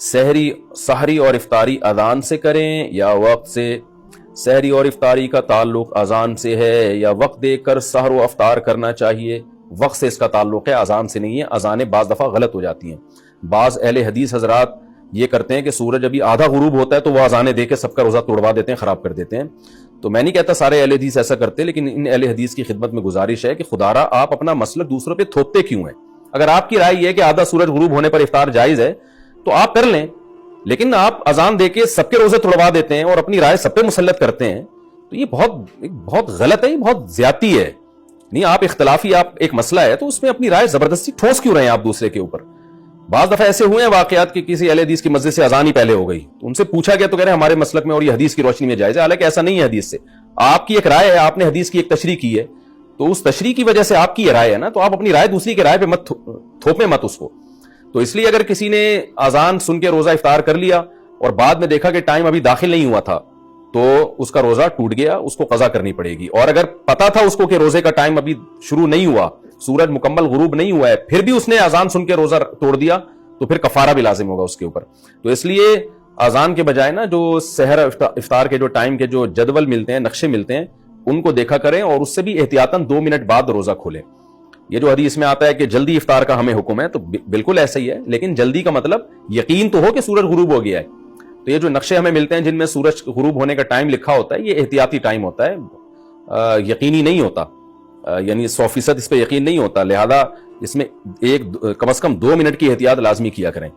سحری اور افطاری اذان سے کریں یا وقت سے؟ سحری اور افطاری کا تعلق اذان سے ہے یا وقت دیکھ کر سحر و افطار کرنا چاہیے؟ وقت سے اس کا تعلق ہے، اذان سے نہیں ہے۔ اذانیں بعض دفعہ غلط ہو جاتی ہیں، بعض اہل حدیث حضرات یہ کرتے ہیں کہ سورج ابھی آدھا غروب ہوتا ہے تو وہ اذانیں دے کے سب کا روزہ توڑوا دیتے ہیں، خراب کر دیتے ہیں۔ تو میں نہیں کہتا سارے اہل حدیث ایسا کرتے، لیکن ان اہل حدیث کی خدمت میں گزارش ہے کہ خدارا آپ اپنا مسلک دوسروں پہ تھوپتے کیوں ہیں؟ اگر آپ کی رائے یہ ہے کہ آدھا سورج غروب ہونے پر افطار جائز ہے تو آپ کر لیں، لیکن آپ اذان دے کے سب کے روزے توڑوا دیتے ہیں اور اپنی رائے سب پہ مسلط کرتے ہیں، تو یہ بہت غلط ہے، یہ بہت زیادتی ہے۔ نہیں، آپ اختلافی آپ ایک مسئلہ ہے تو اس میں اپنی رائے زبردستی ٹھوس کیوں رہے ہیں آپ دوسرے کے اوپر؟ بعض دفعہ ایسے ہوئے ہیں واقعات کہ کسی اہل حدیث کی مسجد سے اذان ہی پہلے ہو گئی، تو ان سے پوچھا گیا تو کہہ رہے ہیں ہمارے مسلک میں اور یہ حدیث کی روشنی میں جائز ہے، حالانکہ ایسا نہیں ہے حدیث سے۔ آپ کی ایک رائے ہے، آپ نے حدیث کی ایک تشریح کی ہے، تو اس تشریح کی وجہ سے آپ کی یہ رائے ہے نا، تو آپ اپنی رائے دوسری کی رائے پہ مت تھوپیں مت اس کو۔ تو اس لیے اگر کسی نے اذان سن کے روزہ افطار کر لیا اور بعد میں دیکھا کہ ٹائم ابھی داخل نہیں ہوا تھا تو اس کا روزہ ٹوٹ گیا، اس کو قضا کرنی پڑے گی۔ اور اگر پتا تھا اس کو کہ روزے کا ٹائم ابھی شروع نہیں ہوا، سورج مکمل غروب نہیں ہوا ہے، پھر بھی اس نے اذان سن کے روزہ توڑ دیا تو پھر کفارہ بھی لازم ہوگا اس کے اوپر۔ تو اس لیے اذان کے بجائے نا جو سحر افطار کے جو ٹائم کے جو جدول ملتے ہیں، نقشے ملتے ہیں، ان کو دیکھا کریں اور اس سے بھی احتیاطاً 2 منٹ بعد روزہ کھولیں۔ یہ جو حدیث میں آتا ہے کہ جلدی افطار کا ہمیں حکم ہے، تو بالکل ایسا ہی ہے، لیکن جلدی کا مطلب یقین تو ہو کہ سورج غروب ہو گیا ہے۔ تو یہ جو نقشے ہمیں ملتے ہیں جن میں سورج غروب ہونے کا ٹائم لکھا ہوتا ہے، یہ احتیاطی ٹائم ہوتا ہے، یقینی نہیں ہوتا، یعنی 100% اس پہ یقین نہیں ہوتا، لہذا اس میں کم از کم 2 منٹ کی احتیاط لازمی کیا کریں۔